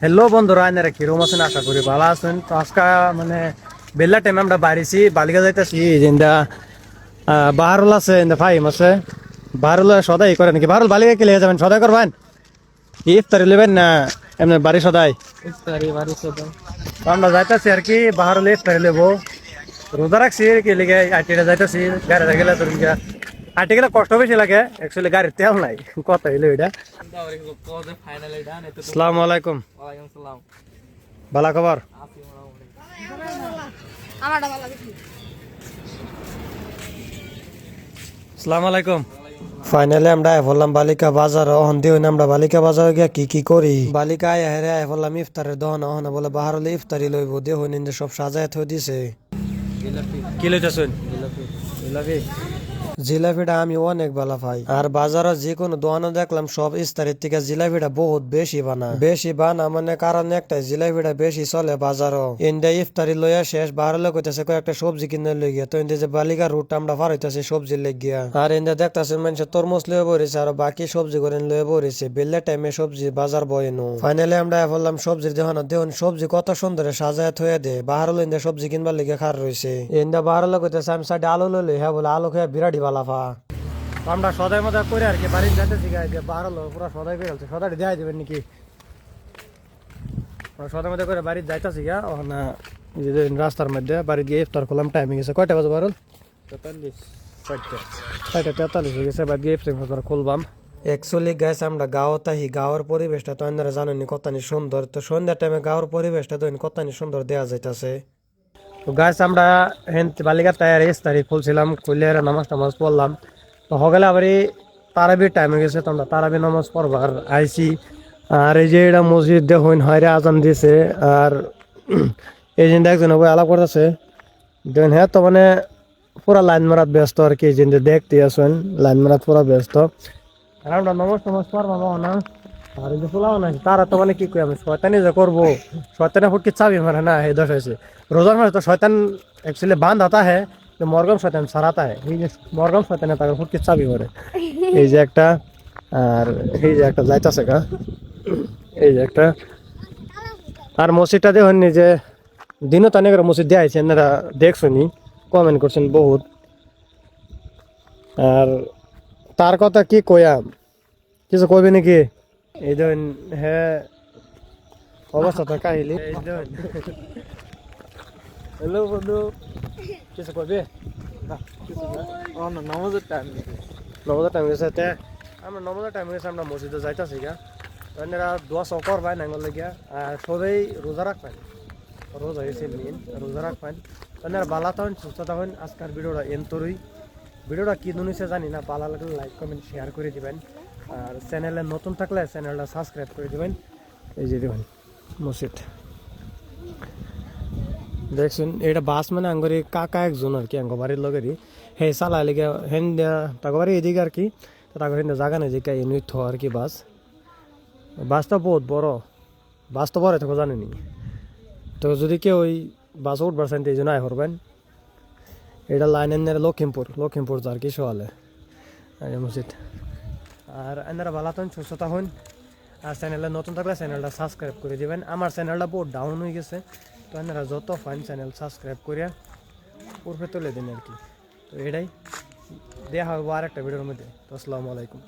Hello বন্ধুরা, আপনারা কিরকম আছেন? আশা করি ভালো আছেন। তো আজকে মানে বেলা টাইমে আমরা বাড়িছি, বালিকা যাইতেছি। যেটা বাহারুল আছে, ফাইম আছে। বাহারুল সদাই করে নাকি? বাহারুল বালিকা কে লিয়ে যাবেন? সদাই করবেন? ইফতারি নেবেন না এমনি বাড়ি সদাই? তো আমরা যাইতেছি আর কি, বাহারুল ইফতারি নেবো। রোজা রাখছি কি লিগে আইটিটা যাইতেছি। গাড়িতে গেলে তো আইটি গেলে কষ্ট বেশি লাগে, অ্যাকচুয়ালি গাড়ির তেল নাই। কথা হইলো এটা। আসসালামু আলাইকুম। ভালো খবর? আসসালামু আলাইকুম। ফাইনালি আমরা বললাম বালিকা বাজার। অহন দিয়ে আমরা বালিকা বাজারে গিয়া কি করি। বালিকা হেরে বললাম ইফতারের দহন অহন বলে বাহার হলে ইফতারি লইব। দেহ নিন্দে সব সাজায় থই দিছে। কি লইতেছেন? জিলাপি। জিলাপিটা আমি অনেক ভালো পাই। আর বাজারে যে কোনো দোকানে দেখলাম সব ইফতারির থেকে জিলাপিটা বহুত বেশি বানা মানে কারণ একটাই, জিলাপিটা বেশি চলে বাজারও। ইন্ডিয়া ইফতারি লইয়া শেষ বাহারে কইতেছে কয়েকটা সবজি কিনে লই গিয়া। তো ইন্ডিয়া যে বালিকা রুট আমরা পার হইতেছে সবজি লেগিয়া। আর ইন্ডিয়া দেখতেছে মানুষ তরমুজ লয়ে বইছে আর বাকি সবজি করে লয়ে বইছে। বেল্লা টাইমে সবজি বাজার বয়নো। ফাইনালি আমরা বললাম সবজির দেখুন সবজি কত সুন্দর সাজায় থয়ে দে। বাহার ইন্ডিয়া সবজি কিনবার লেগে খার রয়েছে। ইন্ডিয়া বাহার কইতেছে আমি সাইডে আলু লইলে হ্যাঁ বলে আলু খেয়ে বিরাটি বালাফা। আমরা সদাই মজা করে আর কি বাড়ির যাইতেছি। গায়ে বাহার পুরো সদাই বেরোচ্ছে। সদাই দেওয়া যাবেন নাকি? সদাই মধ্যে করে বাড়ির যাইতেছি গা। ওখানে রাস্তার মধ্যে বাড়ি গিয়ে ইফতার করলাম। টাইমিং গেছে কয়টা বাজে বারুল? 4:43 হয়ে গেছে। বাড়ি গিয়ে ইফতার খুলবাম। অ্যাকচুয়ালি গাইস আমরা গাঁৱত আহি গাঁৱৰ পরিবেশটা তো আপনারা জানেন কতনি সুন্দর। তো সন্ধ্যার টাইমে গাঁৱৰ পরিবেশটা তো কতনি সুন্দর দেওয়া যাইতেছে। তো গাইস আমরা বালিকা তায়ার ইফতারি খুলছিলাম, খুলে নামাজ টামাজ পড়লাম। তো সকালে আবার তারাবির টাইম হয়ে গেছে। তো আমরা তারাবি নামাজ পড়বার আইসি। আর এই যে এটা মসজিদ দেখুন হয় আজান দিয়েছে। আর এই যে একজন আলাপ করতেছে দেখুন। হ্যাঁ তো মানে পুরা লাইন মারাত ব্যস্ত আর কি। যে দেখতে আসেন লাইন মারাত পুরা ব্যস্ত। আর আমরা নামাজ টামাজ পড়বো না। আর এই যে পোলাও না তারা তো মানে কি কই আমি শয়তানি যে করবো। শয়তানে ফুটকি চাবি মারে না, এই দশ হয়েছে। রোজার মাসে তো শয়তান অ্যাকচুয়ালি বান্ধ আতা হ্যাঁ, মরগম শয়তান সারাতা হয়। এই যে মরগম শয়তানে তাকে ফুটকি চাবি মারে। এই যে একটা, আর এই যে একটা যাইতাছে গা, এই যে একটা। আর মসজিদটা দেখুন যে দিনও তানে করে মসজিদ দিয়ে আইছে। এনারা দেখছনি, কমেন্ট করছেন বহুত। আর তার কথা কি কয়াম, কিছু কইবে নাকি? এই ধরেন হ্যাঁ অবস্থাটা কাহিলি। হ্যালো বন্ধু, কিছু কইবে? নমাজের টাইম গেছে। আমরা নমাজের টাইম গেছে, আমরা মসজিদে যাইতাছি গা। আপনারা দোয়া চকর ভাই নাঙ্গল লাগিয়া। আর সবাই রোজা রাখবেন। রোজা হয়েছে মেন, রোজা রাখবেন। আপনারা বালা তখন সুস্থ থাকুন। আজকের ভিডিওটা এন্তরই। ভিডিওটা কি ধরনের জানি না, ভালো লাগলে লাইক কমেন্ট শেয়ার করে দিবেন। আর চ্যানেলে নতুন থাকলে চ্যানেলটা সাবস্ক্রাইব করে দিবেন। এই যে দেখুন মসজিদ দেখছেন। এটা বাস মানে আঙ্গরি কাকা একজন আর কি, আঙ্গ বাড়ির লগেরই। হে চালা লেগে হেন তাকে বাড়ি এদিকে আর কি। তাকে হেন জায়গা নেই যে নৃত্য আর কি। বাসটা বহুত বড়। বাস তো বড় থাকো জানেনি। তো যদি কেউ ওই বাস উঠবার চান এই জন্য আয় করবেন। এটা লাইন এনে লক্ষিমপুর আর কি সোয়ালে মসজিদ। আর এনারা ভালো থাকুন, সুস্থ থাকুন। আর চ্যানেলে নতুন থাকলে চ্যানেলটা সাবস্ক্রাইব করে দিবেন। আমার চ্যানেলটা বহুত ডাউন হয়ে গেছে। তো আপনারা যত ফাইন চ্যানেল সাবস্ক্রাইব করিয়া উপরে তুলে দিন আর কি। তো এটাই দেখা হবে আর একটা ভিডিওর মধ্যে। তো আসসালামু আলাইকুম।